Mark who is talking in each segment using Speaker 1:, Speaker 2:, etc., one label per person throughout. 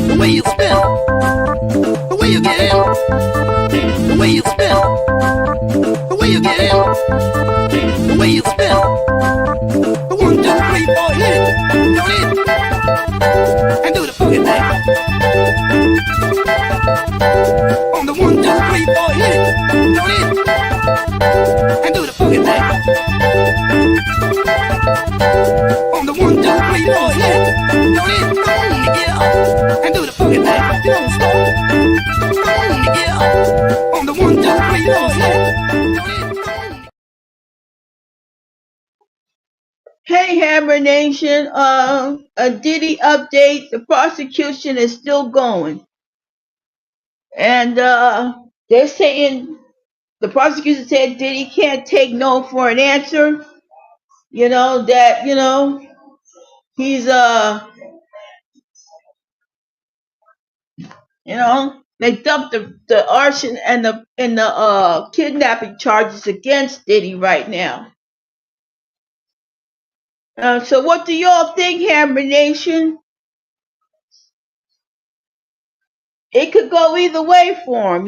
Speaker 1: The way you spin, the way you get in, the way you spin, the way you get in, the way you spin. The 1, 2, 3, 4, hit it, don't it, and do the boogie thing. On the 1, 2, 3, 4, hit it, don't it, and do the boogie thing. On the 1, 2, 3, 4, hit it, don't it, yeah, and do the boogie thing. Don't stop, yeah. On the 1, 2, 3, 4, hit it, don't it.
Speaker 2: Hey Hammer Nation, a Diddy update. The prosecution is still going. And they're saying, the prosecution said Diddy can't take no for an answer. He's they dumped the arson and the kidnapping charges against Diddy right now. So what do y'all think, Hammer Nation? It could go either way for him,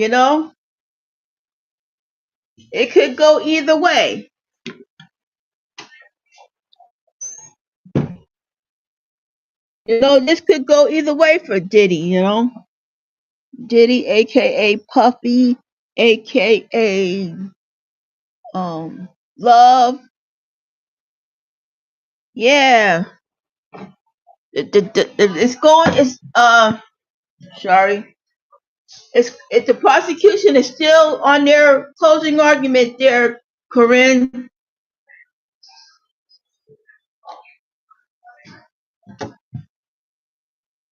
Speaker 2: It could go either way. This could go either way for Diddy, Diddy, aka Puffy, aka Love. Yeah. Sorry. The prosecution is still on their closing argument there, Corinne.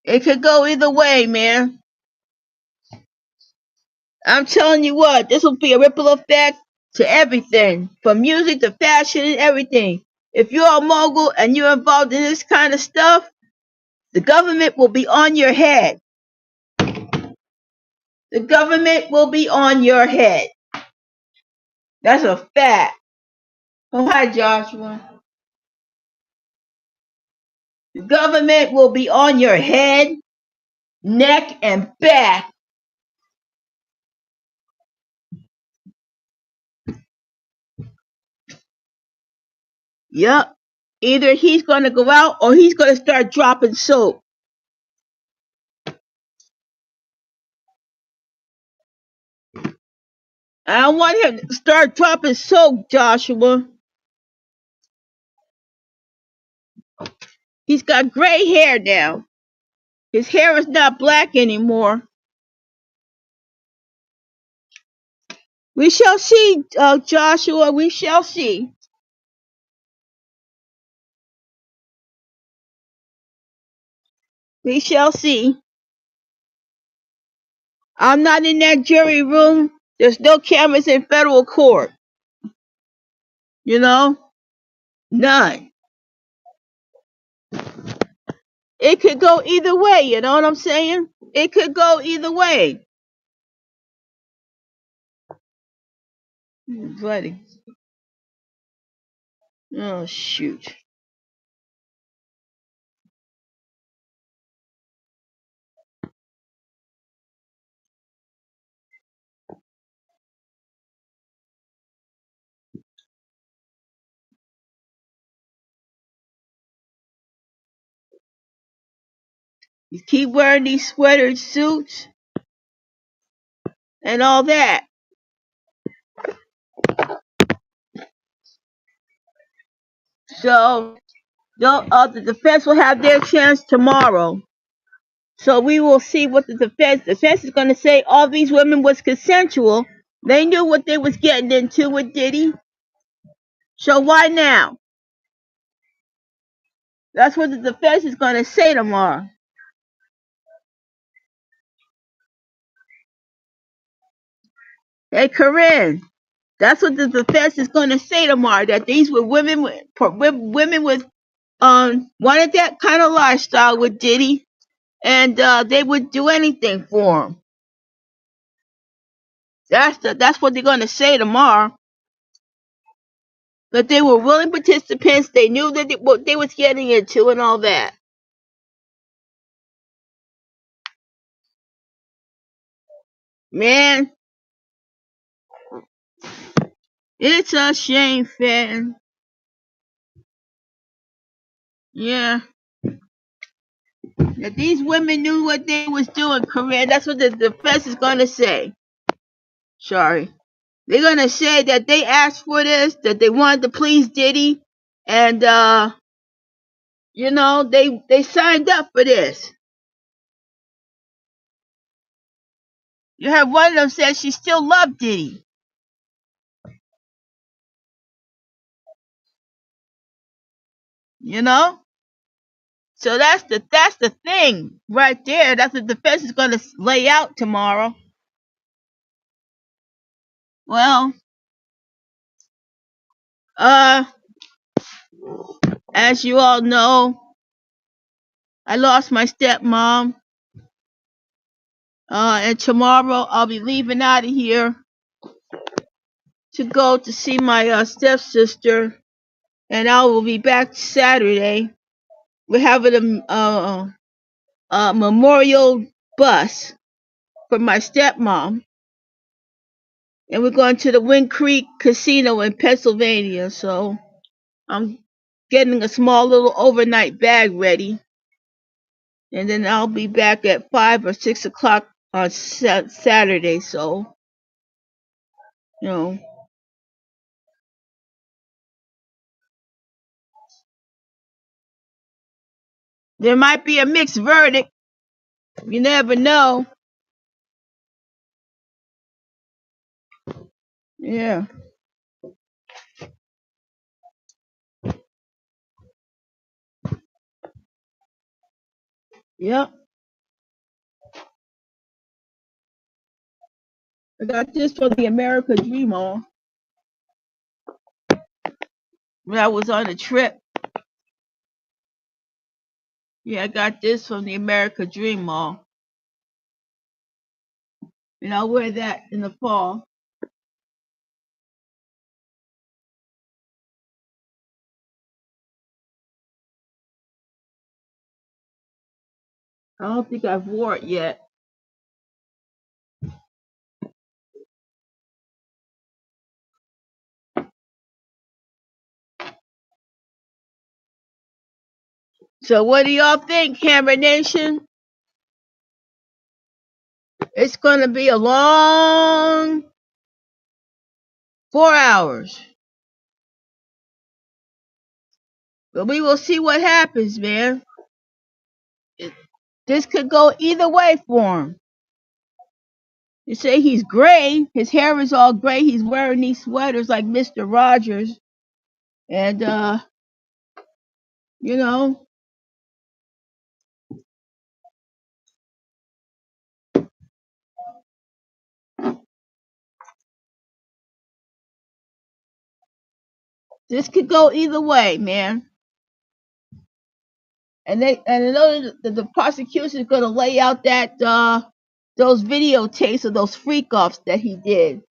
Speaker 2: It could go either way, man. I'm telling you what, this will be a ripple effect to everything, from music to fashion and everything. If you're a mogul and you're involved in this kind of stuff, the government will be on your head. The government will be on your head. That's a fact. Oh, hi, Joshua. The government will be on your head, neck, and back. Yup. Either he's going to go out or he's going to start dropping soap. I don't want him to start dropping soap, Joshua. He's got gray hair now. His hair is not black anymore. We shall see, Joshua. We shall see. We shall see. I'm not in that jury room. There's no cameras in federal court. None. It could go either way, you know what I'm saying? It could go either way. Buddy. Oh, shoot. You keep wearing these sweater suits and all that. So the defense will have their chance tomorrow. So we will see what the defense is going to say. All these women was consensual. They knew what they was getting into with Diddy. So why now? That's what the defense is going to say tomorrow. Hey, Corinne, that's what the defense is going to say tomorrow. That these were women with wanted that kind of lifestyle with Diddy, and they would do anything for him. That's what they're going to say tomorrow. That they were willing participants. They knew that what they was getting into and all that. Man, it's a shame, fan. Yeah. If these women knew what they was doing, Korean, that's what the defense is gonna say. Sorry. They're gonna say that they asked for this, that they wanted to please Diddy, and they signed up for this. You have one of them said she still loved Diddy. You know? So that's the thing right there. That's what the defense is gonna lay out tomorrow. Well, uh, as you all know, I lost my stepmom. And tomorrow I'll be leaving out of here to go to see my stepsister, and I will be back Saturday. We're having a memorial bus for my stepmom, and we're going to the Wind Creek Casino in Pennsylvania. So I'm getting a small little overnight bag ready, and then I'll be back at 5 or 6 o'clock on Saturday. So you know, there might be a mixed verdict. You never know. Yeah. Yep. I got this from the America Dream Mall when I was on a trip. Yeah, I got this from the America Dream Mall. And I'll wear that in the fall. I don't think I've wore it yet. So what do y'all think, Hammer Nation? It's gonna be a long 4 hours. But we will see what happens, man. This could go either way for him. You say he's gray. His hair is all gray. He's wearing these sweaters like Mr. Rogers. And you know, this could go either way, man. And I know that the prosecution is gonna lay out that those videotapes of those freak offs that he did.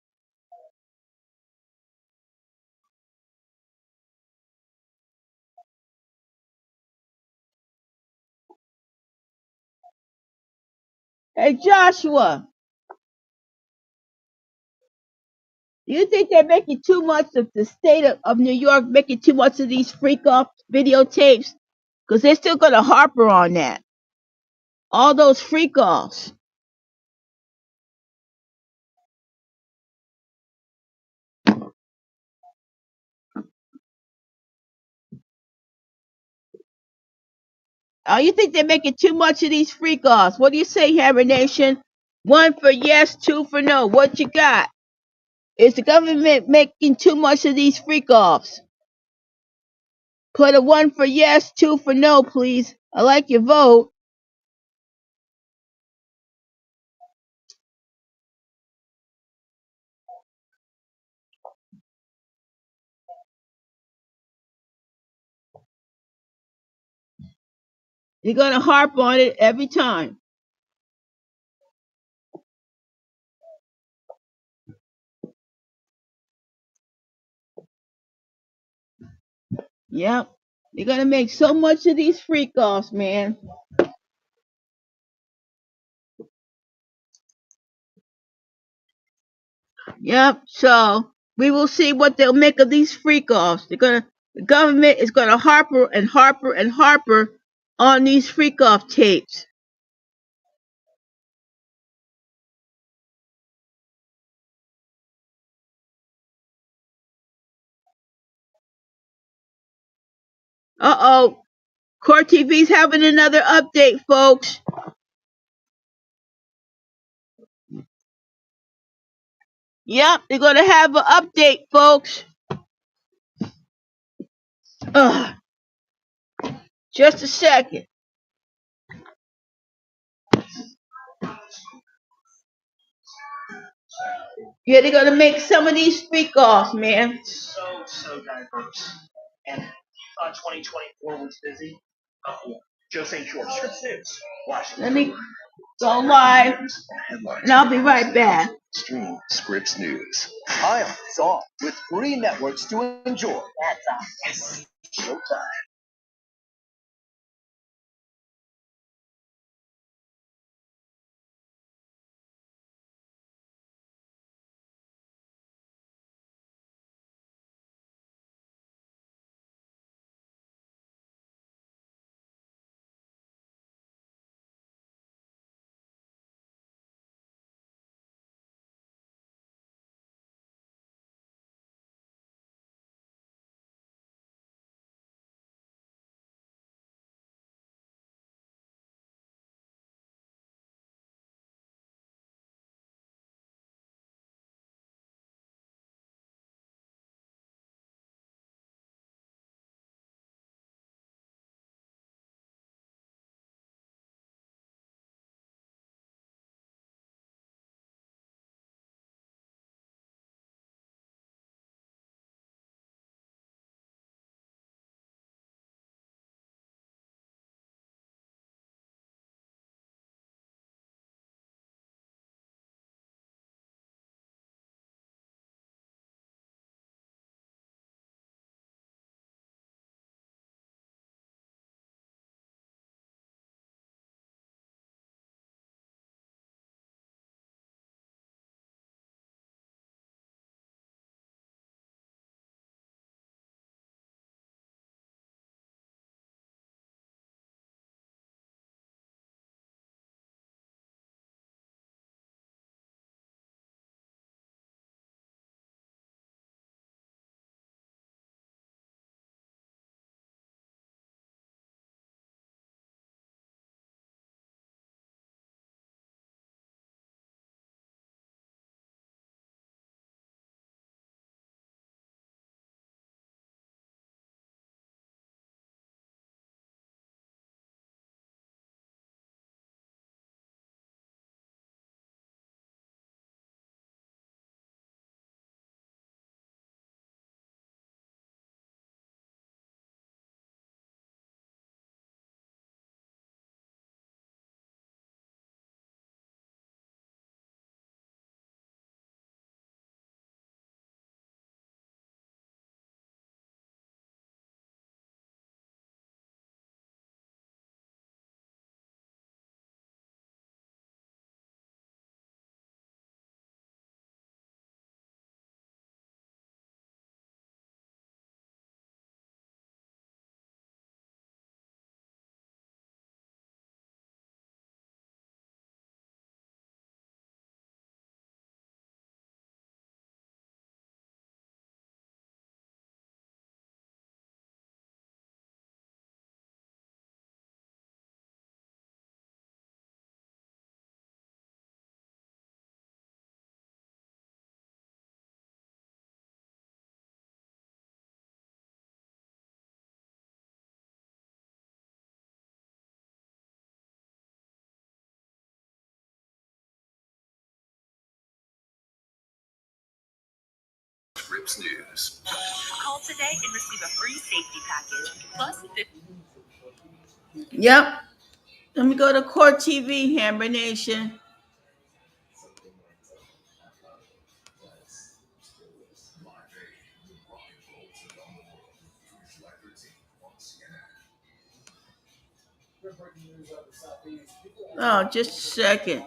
Speaker 2: Hey Joshua, you think they're making too much of the state of New York making too much of these freak off videotapes? Because they're still gonna harper on that. All those freak offs. Oh, you think they're making too much of these freak offs? What do you say, Hammer Nation? One for yes, two for no. What you got? Is the government making too much of these freak offs? Put a one for yes, two for no, please. I like your vote. You're gonna harp on it every time. Yep. You're gonna make so much of these freak offs, man. Yep. So we will see what they'll make of these freak offs. The government is gonna harper and harper and harper on these freak off tapes. Uh-oh. Court TV's having another update, folks. Yep, they're gonna have an update, folks. Ugh. Just a second. Yeah, they're gonna make some of these freak offs, man. So diverse. And you thought 2024 was busy? Joe St. George, Scripps News, Washington. Let me go live, and I'll be right back.
Speaker 1: Stream Scripps News. Ion is on with 3 networks to enjoy. That's on. Yes. Showtime. Scripps News. Call today and receive a free safety package. Plus,
Speaker 2: Yep. Let me go to Court TV, Hammer Nation. Oh, just a second.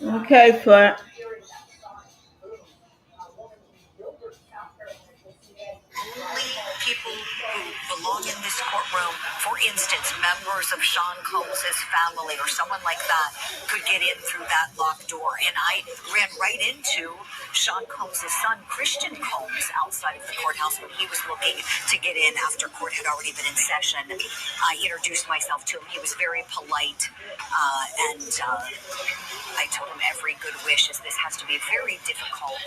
Speaker 2: Okay, for
Speaker 3: only people who belong in this courtroom, for instance, members of Sean Combs' family or someone like that, could get in through that locked door. And I ran right into Sean Combs' son, Christian Combs, outside of the courthouse when he was looking to get in after court had already been in session. I introduced myself to him. He was very polite, and I told him every good wish, as this has to be very difficult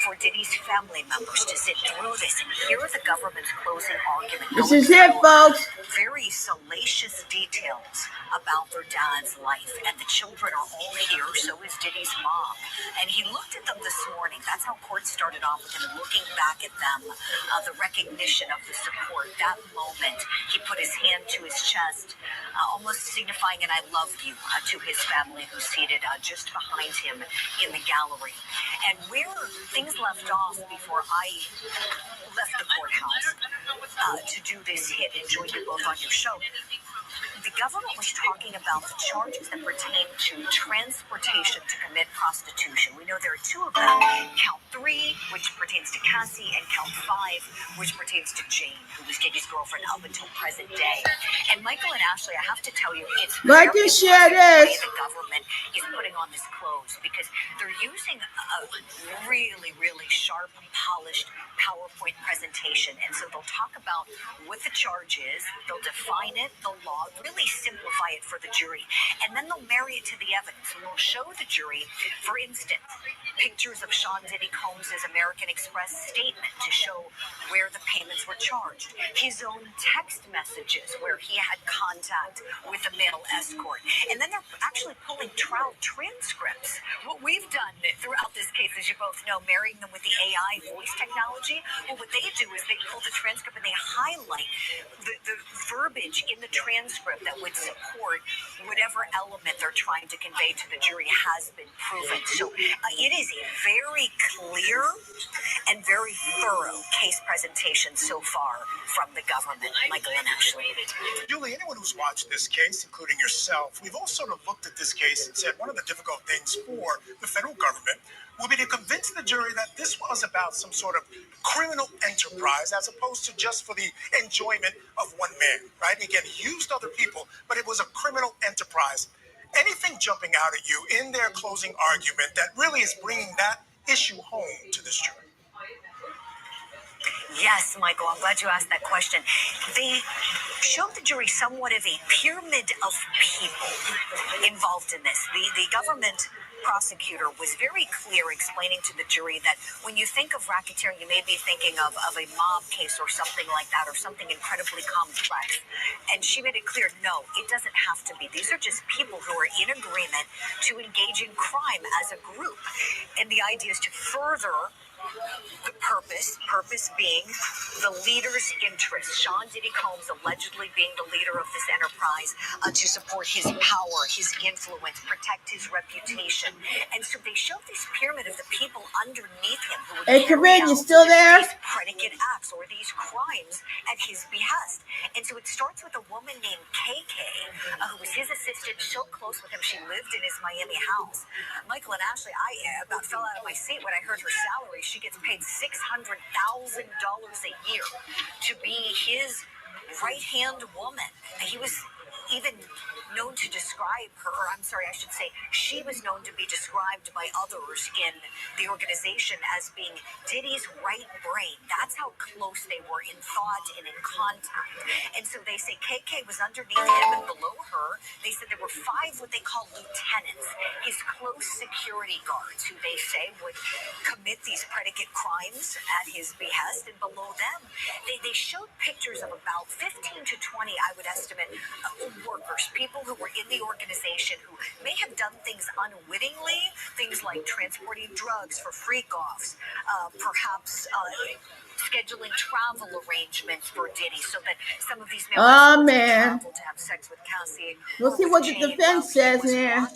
Speaker 3: for Diddy's family members to sit through this and hear the government's closing argument.
Speaker 2: This is it, folks.
Speaker 3: Very salacious details about their dad's life, and the children are all here. So is Diddy's mom, and he looked at them this morning. That's how court started off, with him looking back at them, the recognition of the support. That moment, he put his hand to his chest, almost signifying an "I love you" to his family, who's seated just behind him in the gallery. And where things left off before I left the courthouse to do this hit and join you both on your show, the government was talking about the charges that pertain to transportation to commit prostitution. We know there are two of them. Count 3, which pertains to Cassie, and Count 5, which pertains to Jane, who was Diddy's girlfriend up until present day. And Michael and Ashley, I have to tell you, it's
Speaker 2: like and share this.
Speaker 3: The government is putting on this close, because they're using a really, really sharp, polished PowerPoint presentation. And so they'll talk about what the charge is, they'll define it, the law, really simplify it for the jury, and then they'll marry it to the evidence. And they'll show the jury, for instance, pictures of Sean Diddy Combs' American Express statement to show where the payments were charged, his own text messages where he had contact with a male escort, and then they're actually pulling trial transcripts. What we've done throughout this case, as you both know, marrying them with the AI voice technology, well, what they do is they pull the transcript and they highlight the verbiage in the transcript that would support whatever element they're trying to convey to the jury has been proven. So it is a very clear and very thorough case presentation so far from the government. Michael and Ashley.
Speaker 4: Julie, anyone who's watched this case, including yourself, we've all sort of looked at this case and said one of the difficult things for the federal government will be to convince the jury that this was about some sort of criminal enterprise as opposed to just for the enjoyment of one man, right? Again, he used other people, but it was a criminal enterprise. Anything jumping out at you in their closing argument that really is bringing that issue home to this jury?
Speaker 3: Yes, Michael, I'm glad you asked that question. They showed the jury somewhat of a pyramid of people involved in this. The government prosecutor was very clear explaining to the jury that when you think of racketeering, you may be thinking of a mob case or something like that, or something incredibly complex. And she made it clear, no, it doesn't have to be. These are just people who are in agreement to engage in crime as a group. And the idea is to further the purpose being the leader's interest. Sean Diddy Combs allegedly being the leader of this enterprise to support his power, his influence, protect his reputation. And so they show this pyramid of the people underneath him who would
Speaker 2: Corinne, you still there?
Speaker 3: These predicate acts or these crimes at his behest. And so it starts with a woman named KK, who was his assistant, so close with him, she lived in his Miami house. Michael and Ashley, I about fell out of my seat when I heard her salary. She gets paid $600,000 a year to be his right-hand woman. He was even known to describe her, or I'm sorry, I should say, she was known to be described by others in the organization as being Diddy's right brain. That's how close they were in thought and in contact. And so they say KK was underneath him and below her. They said there were 5 what they call lieutenants, his close security guards, who they say would commit these predicate crimes at his behest. And below them, they showed pictures of about 15 to 20, I would estimate, workers, people who were in the organization who may have done things unwittingly, things like transporting drugs for freak-offs, perhaps scheduling travel arrangements for Diddy so that some of these members would travel to have sex with Cassie.
Speaker 2: We'll see what the defense says, man.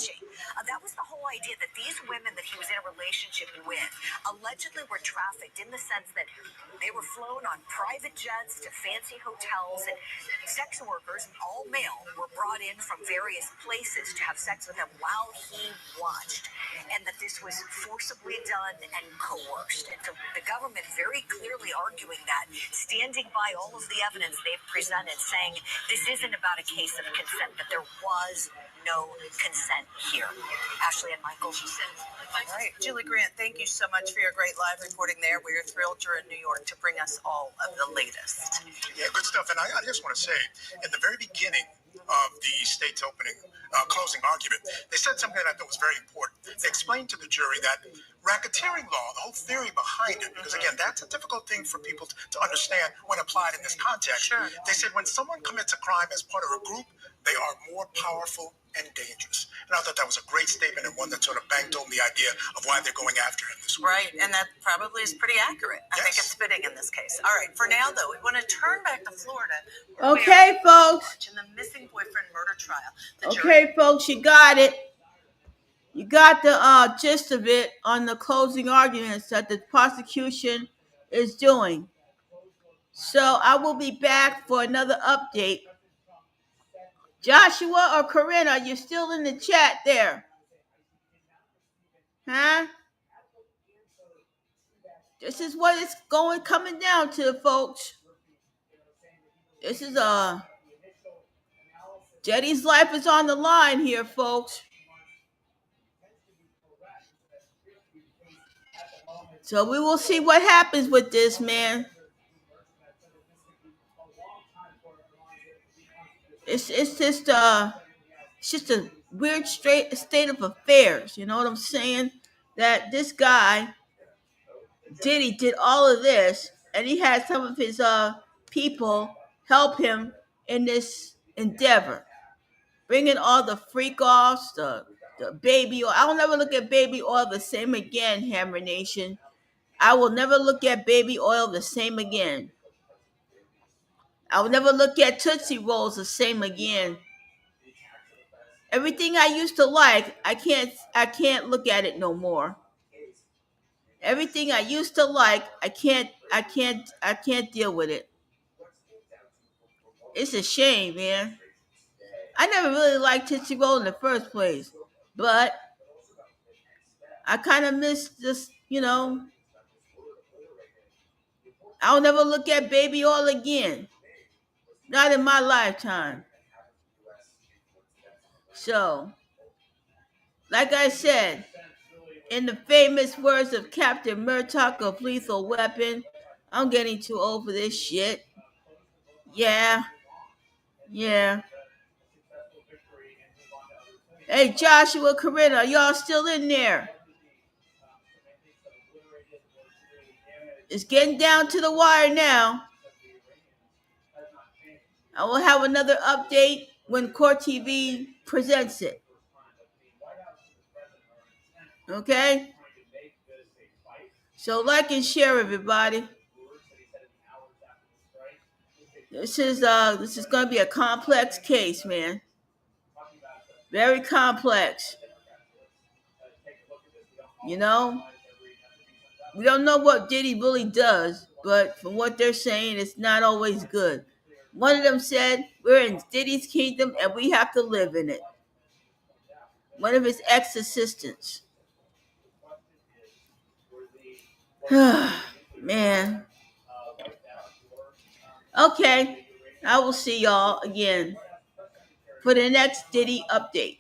Speaker 3: That was the whole idea, that these women that he was in a relationship with allegedly were trafficked, in the sense that they were flown on private jets to fancy hotels, and sex workers, all male, were brought in from various places to have sex with him while he watched, and that this was forcibly done and coerced. And so the government very clearly arguing that, standing by all of the evidence they've presented, saying this isn't about a case of consent, that there was no consent here. Ashley and Michael.
Speaker 5: All right. Julie Grant, thank you so much for your great live reporting there. We are thrilled you're in New York to bring us all of the latest.
Speaker 4: Yeah, good stuff. And I just want to say, in the very beginning of the state's closing argument, they said something that I thought was very important. They explained to the jury that racketeering law, the whole theory behind it, because again, that's a difficult thing for people to understand when applied in this context.
Speaker 5: Sure.
Speaker 4: They said when someone commits a crime as part of a group, they are more powerful and dangerous. And I thought that was a great statement, and one that sort of banked home the idea of why they're going after him this week.
Speaker 5: Right, and that probably is pretty accurate. I think it's fitting in this case. All right, for now, though, we want to turn back to Florida.
Speaker 2: Okay, folks.
Speaker 5: In the missing boyfriend murder trial.
Speaker 2: Okay, folks, you got it. You got the gist of it on the closing arguments that the prosecution is doing. So I will be back for another update. Joshua or Corinne, are you still in the chat there? Huh? This is what it's coming down to, folks. This is Jetty's life is on the line here, folks. So we will see what happens with this, man. It's just a weird state of affairs. You know what I'm saying? That this guy Diddy did all of this, and he had some of his people help him in this endeavor, bringing all the freak offs, the baby oil. I'll never look at baby oil the same again, Hammer Nation. I will never look at baby oil the same again. I will never look at Tootsie Rolls the same again. Everything I used to like, I can't look at it no more. Everything I used to like, I can't deal with it. It's a shame, man. I never really liked Tootsie Roll in the first place, but I kind of miss this, I'll never look at baby oil again. Not in my lifetime. So, like I said, in the famous words of Captain Murdoch of Lethal Weapon, I'm getting too old for this shit. Yeah. Hey, Joshua, Corinne, are y'all still in there? It's getting down to the wire now. I will have another update when Court TV presents it. Okay? So like and share, everybody. This is going to be a complex case, man. Very complex. We don't know what Diddy really does, but from what they're saying, it's not always good. One of them said, we're in Diddy's kingdom and we have to live in it. One of his ex-assistants. Man. Okay. I will see y'all again. for the next Diddy update.